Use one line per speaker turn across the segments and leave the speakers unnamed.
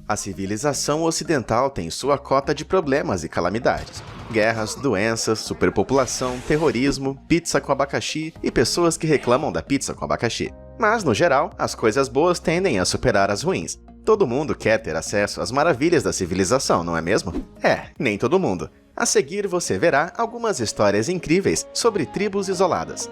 A civilização ocidental tem sua cota de problemas e calamidades. Guerras, doenças, superpopulação, terrorismo, pizza com abacaxi e pessoas que reclamam da pizza com abacaxi. Mas, no geral, as coisas boas tendem a superar as ruins. Todo mundo quer ter acesso às maravilhas da civilização, não é mesmo? Nem todo mundo. A seguir você verá algumas histórias incríveis sobre tribos isoladas.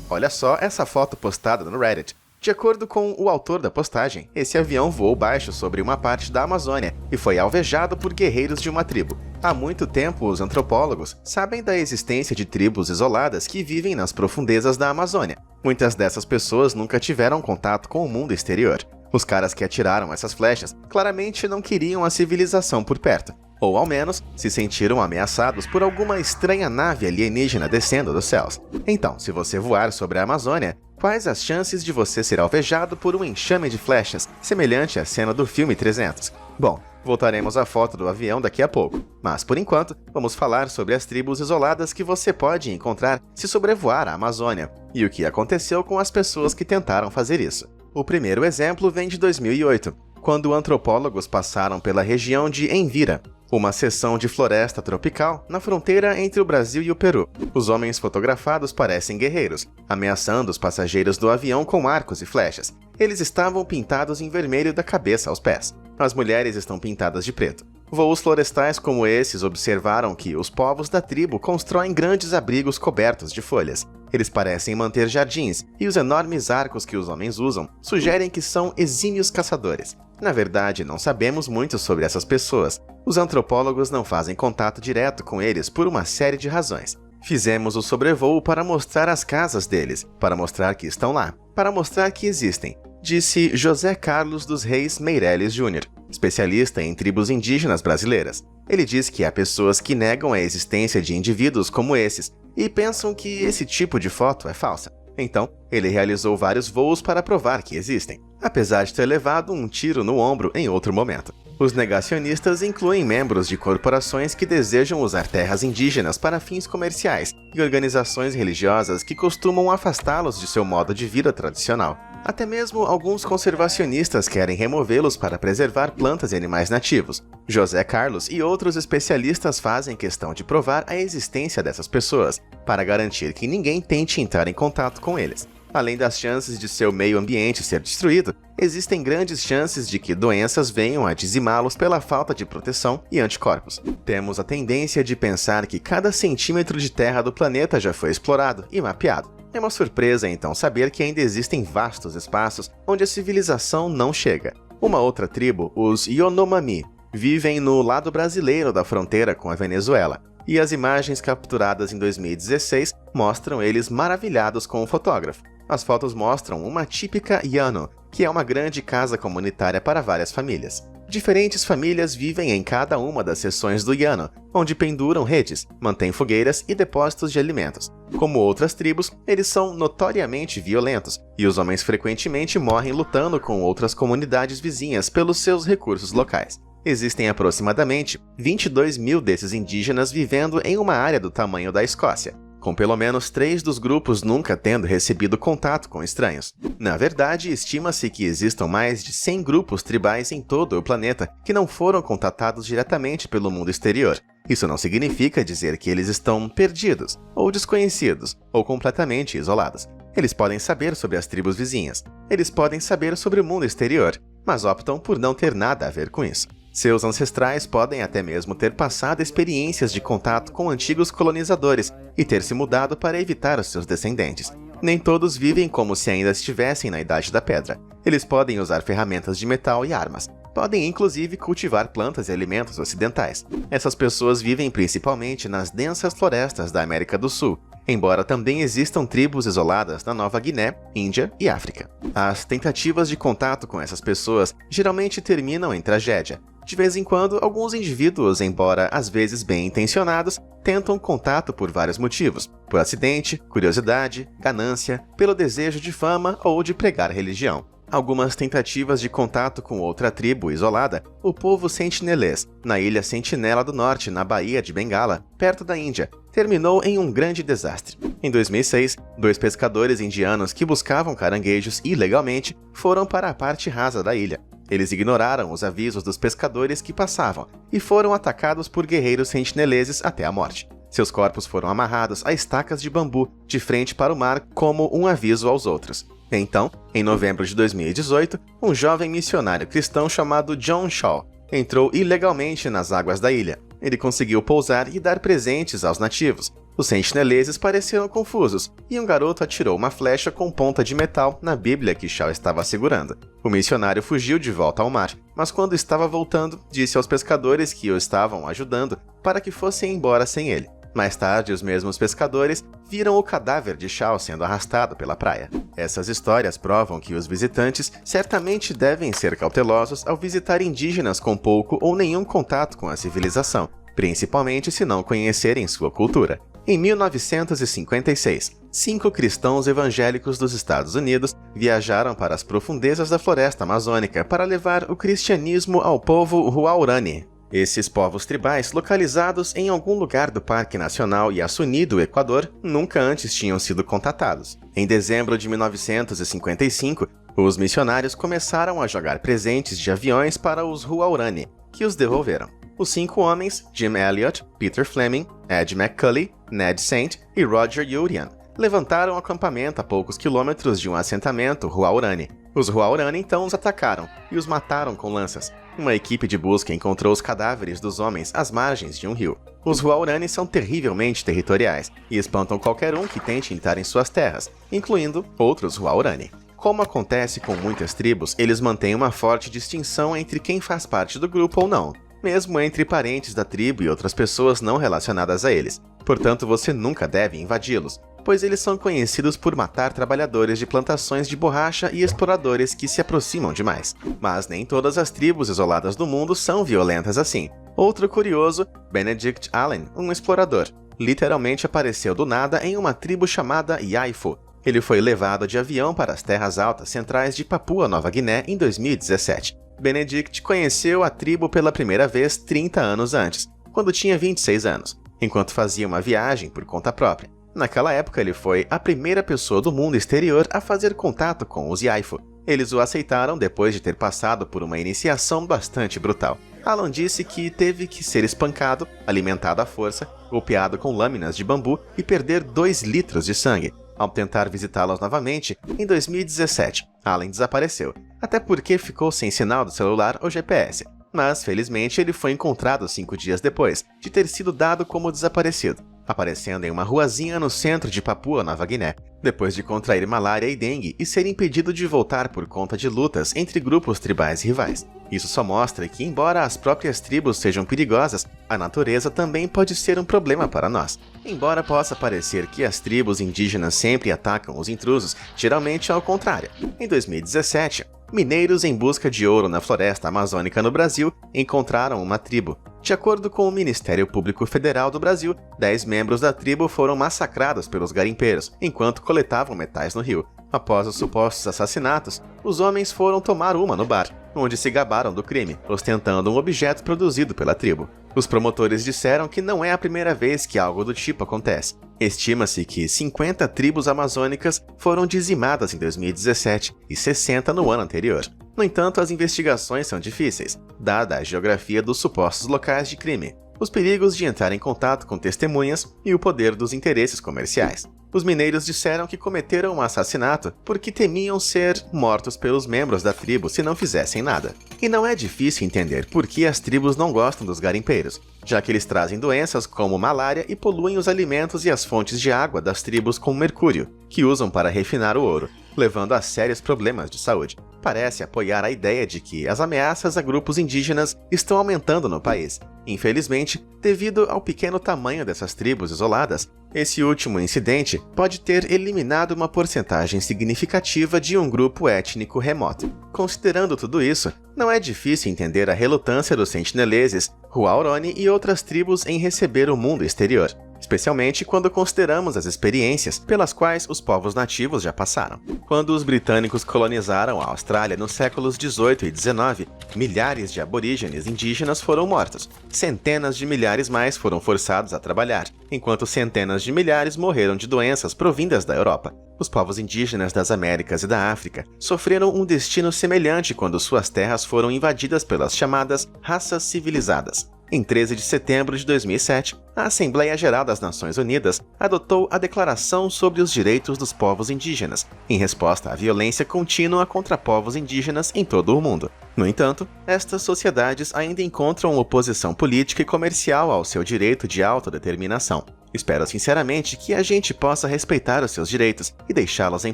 Olha só essa foto postada no Reddit. De acordo com o autor da postagem, esse avião voou baixo sobre uma parte da Amazônia e foi alvejado por guerreiros de uma tribo. Há muito tempo, os antropólogos sabem da existência de tribos isoladas que vivem nas profundezas da Amazônia. Muitas dessas pessoas nunca tiveram contato com o mundo exterior. Os caras que atiraram essas flechas claramente não queriam a civilização por perto, ou ao menos se sentiram ameaçados por alguma estranha nave alienígena descendo dos céus. Então, se você voar sobre a Amazônia, quais as chances de você ser alvejado por um enxame de flechas, semelhante à cena do filme 300? Bom, voltaremos à foto do avião daqui a pouco, mas por enquanto, vamos falar sobre as tribos isoladas que você pode encontrar se sobrevoar a Amazônia, e o que aconteceu com as pessoas que tentaram fazer isso. O primeiro exemplo vem de 2008, quando antropólogos passaram pela região de Envira, uma seção de floresta tropical na fronteira entre o Brasil e o Peru. Os homens fotografados parecem guerreiros, ameaçando os passageiros do avião com arcos e flechas. Eles estavam pintados em vermelho da cabeça aos pés. As mulheres estão pintadas de preto. Voos florestais como esses observaram que os povos da tribo constroem grandes abrigos cobertos de folhas. Eles parecem manter jardins, e os enormes arcos que os homens usam sugerem que são exímios caçadores. Na verdade, não sabemos muito sobre essas pessoas. Os antropólogos não fazem contato direto com eles por uma série de razões. Fizemos o sobrevoo para mostrar as casas deles, para mostrar que estão lá, para mostrar que existem, disse José Carlos dos Reis Meireles Jr., especialista em tribos indígenas brasileiras. Ele diz que há pessoas que negam a existência de indivíduos como esses e pensam que esse tipo de foto é falsa. Então, ele realizou vários voos para provar que existem, apesar de ter levado um tiro no ombro em outro momento. Os negacionistas incluem membros de corporações que desejam usar terras indígenas para fins comerciais e organizações religiosas que costumam afastá-los de seu modo de vida tradicional. Até mesmo alguns conservacionistas querem removê-los para preservar plantas e animais nativos. José Carlos e outros especialistas fazem questão de provar a existência dessas pessoas, para garantir que ninguém tente entrar em contato com eles. Além das chances de seu meio ambiente ser destruído, existem grandes chances de que doenças venham a dizimá-los pela falta de proteção e anticorpos. Temos a tendência de pensar que cada centímetro de terra do planeta já foi explorado e mapeado. É uma surpresa, então, saber que ainda existem vastos espaços onde a civilização não chega. Uma outra tribo, os Yanomami, vivem no lado brasileiro da fronteira com a Venezuela, e as imagens capturadas em 2016 mostram eles maravilhados com o fotógrafo. As fotos mostram uma típica Yano, que é uma grande casa comunitária para várias famílias. Diferentes famílias vivem em cada uma das seções do Yano, onde penduram redes, mantêm fogueiras e depósitos de alimentos. Como outras tribos, eles são notoriamente violentos, e os homens frequentemente morrem lutando com outras comunidades vizinhas pelos seus recursos locais. Existem aproximadamente 22 mil desses indígenas vivendo em uma área do tamanho da Escócia, com pelo menos 3 dos grupos nunca tendo recebido contato com estranhos. Na verdade, estima-se que existam mais de 100 grupos tribais em todo o planeta que não foram contatados diretamente pelo mundo exterior. Isso não significa dizer que eles estão perdidos, ou desconhecidos, ou completamente isolados. Eles podem saber sobre as tribos vizinhas. Eles podem saber sobre o mundo exterior, mas optam por não ter nada a ver com isso. Seus ancestrais podem até mesmo ter passado experiências de contato com antigos colonizadores e ter se mudado para evitar os seus descendentes. Nem todos vivem como se ainda estivessem na Idade da Pedra. Eles podem usar ferramentas de metal e armas. Podem inclusive cultivar plantas e alimentos ocidentais. Essas pessoas vivem principalmente nas densas florestas da América do Sul, embora também existam tribos isoladas na Nova Guiné, Índia e África. As tentativas de contato com essas pessoas geralmente terminam em tragédia. De vez em quando, alguns indivíduos, embora às vezes bem intencionados, tentam contato por vários motivos: por acidente, curiosidade, ganância, pelo desejo de fama ou de pregar religião. algumas tentativas de contato com outra tribo isolada, o povo sentinelês, na ilha Sentinela do Norte, na Baía de Bengala, perto da Índia, terminou em um grande desastre. Em 2006, 2 pescadores indianos que buscavam caranguejos ilegalmente foram para a parte rasa da ilha. Eles ignoraram os avisos dos pescadores que passavam e foram atacados por guerreiros sentineleses até a morte. Seus corpos foram amarrados a estacas de bambu de frente para o mar como um aviso aos outros. Então, em novembro de 2018, um jovem missionário cristão chamado John Shaw entrou ilegalmente nas águas da ilha. Ele conseguiu pousar e dar presentes aos nativos. Os sentineleses pareceram confusos, e um garoto atirou uma flecha com ponta de metal na Bíblia que Shaw estava segurando. O missionário fugiu de volta ao mar, mas quando estava voltando, disse aos pescadores que o estavam ajudando para que fossem embora sem ele. Mais tarde, os mesmos pescadores viram o cadáver de Shaw sendo arrastado pela praia. Essas histórias provam que os visitantes certamente devem ser cautelosos ao visitar indígenas com pouco ou nenhum contato com a civilização, principalmente se não conhecerem sua cultura. Em 1956, 5 cristãos evangélicos dos Estados Unidos viajaram para as profundezas da floresta amazônica para levar o cristianismo ao povo Huaorani. Esses povos tribais, localizados em algum lugar do Parque Nacional Yasuni do Equador, nunca antes tinham sido contatados. Em dezembro de 1955, os missionários começaram a jogar presentes de aviões para os Huaorani, que os devolveram. Os 5 homens, Jim Elliot, Peter Fleming, Ed McCully, Ned Saint e Roger Urian, levantaram um acampamento a poucos quilômetros de um assentamento Huaorani. Os Huaorani então os atacaram e os mataram com lanças. Uma equipe de busca encontrou os cadáveres dos homens às margens de um rio. Os Huaorani são terrivelmente territoriais e espantam qualquer um que tente entrar em suas terras, incluindo outros Huaorani. Como acontece com muitas tribos, eles mantêm uma forte distinção entre quem faz parte do grupo ou não, mesmo entre parentes da tribo e outras pessoas não relacionadas a eles. Portanto, você nunca deve invadi-los, pois eles são conhecidos por matar trabalhadores de plantações de borracha e exploradores que se aproximam demais. Mas nem todas as tribos isoladas do mundo são violentas assim. Outro curioso, Benedict Allen, um explorador, literalmente apareceu do nada em uma tribo chamada Yaifu. Ele foi levado de avião para as terras altas centrais de Papua Nova Guiné em 2017. Benedict conheceu a tribo pela primeira vez 30 anos antes, quando tinha 26 anos, enquanto fazia uma viagem por conta própria. Naquela época, ele foi a primeira pessoa do mundo exterior a fazer contato com os Yaifu. Eles o aceitaram depois de ter passado por uma iniciação bastante brutal. Alan disse que teve que ser espancado, alimentado à força, golpeado com lâminas de bambu e perder 2 litros de sangue. Ao tentar visitá-los novamente, em 2017, Allen desapareceu, até porque ficou sem sinal do celular ou GPS. Mas, felizmente, ele foi encontrado 5 dias depois de ter sido dado como desaparecido, aparecendo em uma ruazinha no centro de Papua Nova Guiné, depois de contrair malária e dengue e ser impedido de voltar por conta de lutas entre grupos tribais rivais. Isso só mostra que, embora as próprias tribos sejam perigosas, a natureza também pode ser um problema para nós. Embora possa parecer que as tribos indígenas sempre atacam os intrusos, geralmente é ao contrário. Em 2017, mineiros em busca de ouro na floresta amazônica no Brasil encontraram uma tribo. De acordo com o Ministério Público Federal do Brasil, 10 membros da tribo foram massacrados pelos garimpeiros enquanto coletavam metais no rio. Após os supostos assassinatos, os homens foram tomar uma no bar, onde se gabaram do crime, ostentando um objeto produzido pela tribo. Os promotores disseram que não é a primeira vez que algo do tipo acontece. Estima-se que 50 tribos amazônicas foram dizimadas em 2017 e 60 no ano anterior. No entanto, as investigações são difíceis, dada a geografia dos supostos locais de crime, os perigos de entrar em contato com testemunhas e o poder dos interesses comerciais. Os mineiros disseram que cometeram um assassinato porque temiam ser mortos pelos membros da tribo se não fizessem nada. E não é difícil entender por que as tribos não gostam dos garimpeiros, já que eles trazem doenças como malária e poluem os alimentos e as fontes de água das tribos com mercúrio, que usam para refinar o ouro, levando a sérios problemas de saúde. Parece apoiar a ideia de que as ameaças a grupos indígenas estão aumentando no país. Infelizmente, devido ao pequeno tamanho dessas tribos isoladas, esse último incidente pode ter eliminado uma porcentagem significativa de um grupo étnico remoto. Considerando tudo isso, não é difícil entender a relutância dos sentineleses, Huaorani e outras tribos em receber o mundo exterior. especialmente quando consideramos as experiências pelas quais os povos nativos já passaram. Quando os britânicos colonizaram a Austrália nos séculos 18 e 19, milhares de aborígenes indígenas foram mortos. Centenas de milhares mais foram forçados a trabalhar, enquanto centenas de milhares morreram de doenças provindas da Europa. Os povos indígenas das Américas e da África sofreram um destino semelhante quando suas terras foram invadidas pelas chamadas raças civilizadas. Em 13 de setembro de 2007, a Assembleia Geral das Nações Unidas adotou a Declaração sobre os Direitos dos Povos Indígenas, em resposta à violência contínua contra povos indígenas em todo o mundo. No entanto, estas sociedades ainda encontram oposição política e comercial ao seu direito de autodeterminação. Espero sinceramente que a gente possa respeitar os seus direitos e deixá-los em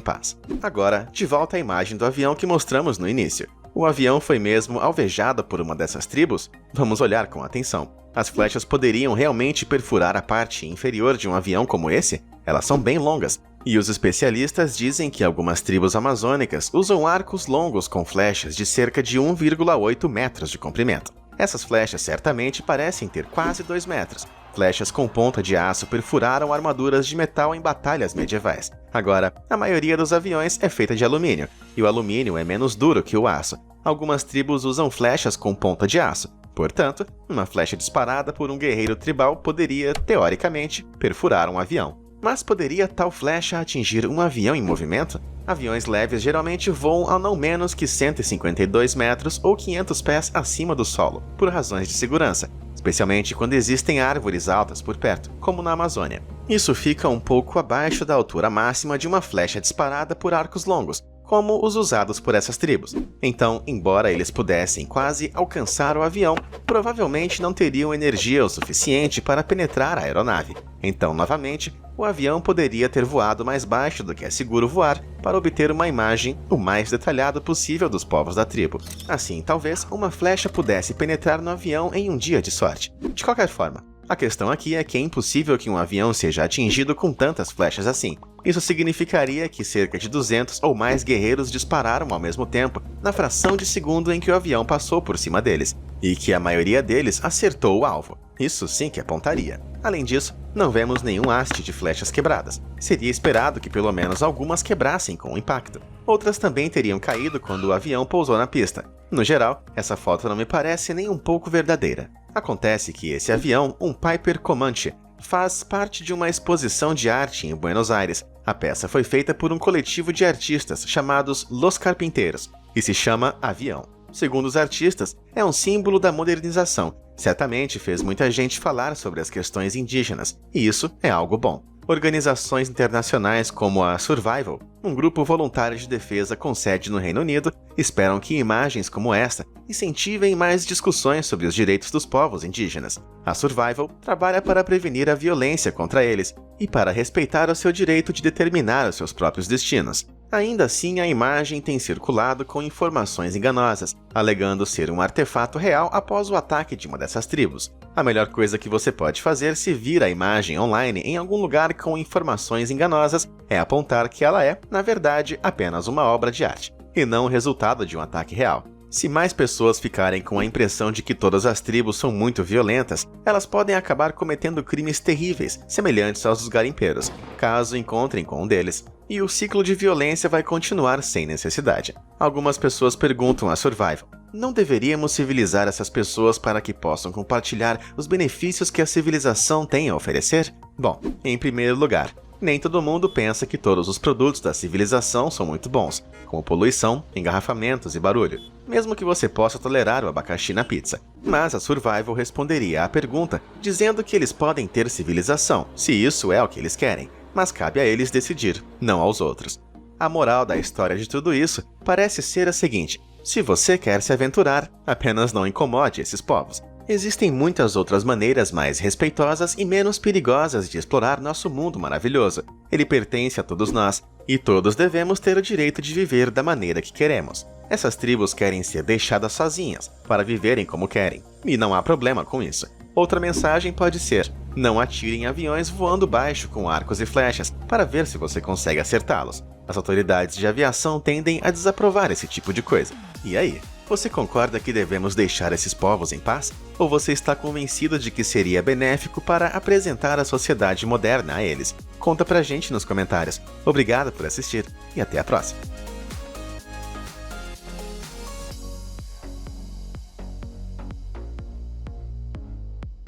paz. Agora, de volta à imagem do avião que mostramos no início. O avião foi mesmo alvejado por uma dessas tribos? Vamos olhar com atenção. As flechas poderiam realmente perfurar a parte inferior de um avião como esse? Elas são bem longas, e os especialistas dizem que algumas tribos amazônicas usam arcos longos com flechas de cerca de 1,8 metros de comprimento. Essas flechas certamente parecem ter quase 2 metros. Flechas com ponta de aço perfuraram armaduras de metal em batalhas medievais. Agora, a maioria dos aviões é feita de alumínio, e o alumínio é menos duro que o aço. Algumas tribos usam flechas com ponta de aço. Portanto, uma flecha disparada por um guerreiro tribal poderia, teoricamente, perfurar um avião. Mas poderia tal flecha atingir um avião em movimento? Aviões leves geralmente voam a não menos que 152 metros ou 500 pés acima do solo, por razões de segurança, especialmente quando existem árvores altas por perto, como na Amazônia. Isso fica um pouco abaixo da altura máxima de uma flecha disparada por arcos longos, como os usados por essas tribos. Então, embora eles pudessem quase alcançar o avião, provavelmente não teriam energia o suficiente para penetrar a aeronave. Então, novamente, o avião poderia ter voado mais baixo do que é seguro voar para obter uma imagem o mais detalhada possível dos povos da tribo. Assim, talvez uma flecha pudesse penetrar no avião em um dia de sorte. De qualquer forma, a questão aqui é que é impossível que um avião seja atingido com tantas flechas assim. Isso significaria que cerca de 200 ou mais guerreiros dispararam ao mesmo tempo na fração de segundo em que o avião passou por cima deles, e que a maioria deles acertou o alvo. Isso sim que é pontaria. Além disso, não vemos nenhum haste de flechas quebradas. Seria esperado que pelo menos algumas quebrassem com o impacto. Outras também teriam caído quando o avião pousou na pista. No geral, essa foto não me parece nem um pouco verdadeira. Acontece que esse avião, um Piper Comanche, faz parte de uma exposição de arte em Buenos Aires. A peça foi feita por um coletivo de artistas chamados Los Carpinteiros e se chama Avião. Segundo os artistas, é um símbolo da modernização. Certamente fez muita gente falar sobre as questões indígenas, e isso é algo bom. Organizações internacionais como a Survival, um grupo voluntário de defesa com sede no Reino Unido, esperam que imagens como esta incentivem mais discussões sobre os direitos dos povos indígenas. A Survival trabalha para prevenir a violência contra eles e para respeitar o seu direito de determinar os seus próprios destinos. Ainda assim, a imagem tem circulado com informações enganosas, alegando ser um artefato real após o ataque de uma dessas tribos. A melhor coisa que você pode fazer se vir a imagem online em algum lugar com informações enganosas é apontar que ela é, na verdade, apenas uma obra de arte, e não o resultado de um ataque real. Se mais pessoas ficarem com a impressão de que todas as tribos são muito violentas, elas podem acabar cometendo crimes terríveis, semelhantes aos dos garimpeiros, caso encontrem com um deles. E o ciclo de violência vai continuar sem necessidade. Algumas pessoas perguntam a Survival: não deveríamos civilizar essas pessoas para que possam compartilhar os benefícios que a civilização tem a oferecer? Bom, em primeiro lugar, nem todo mundo pensa que todos os produtos da civilização são muito bons, como poluição, engarrafamentos e barulho, mesmo que você possa tolerar o abacaxi na pizza. Mas a Survival responderia à pergunta dizendo que eles podem ter civilização, se isso é o que eles querem, mas cabe a eles decidir, não aos outros. A moral da história de tudo isso parece ser a seguinte: se você quer se aventurar, apenas não incomode esses povos. Existem muitas outras maneiras mais respeitosas e menos perigosas de explorar nosso mundo maravilhoso. Ele pertence a todos nós, e todos devemos ter o direito de viver da maneira que queremos. Essas tribos querem ser deixadas sozinhas, para viverem como querem, e não há problema com isso. Outra mensagem pode ser: não atire em aviões voando baixo com arcos e flechas, para ver se você consegue acertá-los. As autoridades de aviação tendem a desaprovar esse tipo de coisa. E aí? Você concorda que devemos deixar esses povos em paz? Ou você está convencido de que seria benéfico para apresentar a sociedade moderna a eles? Conta pra gente nos comentários. Obrigado por assistir e até a próxima!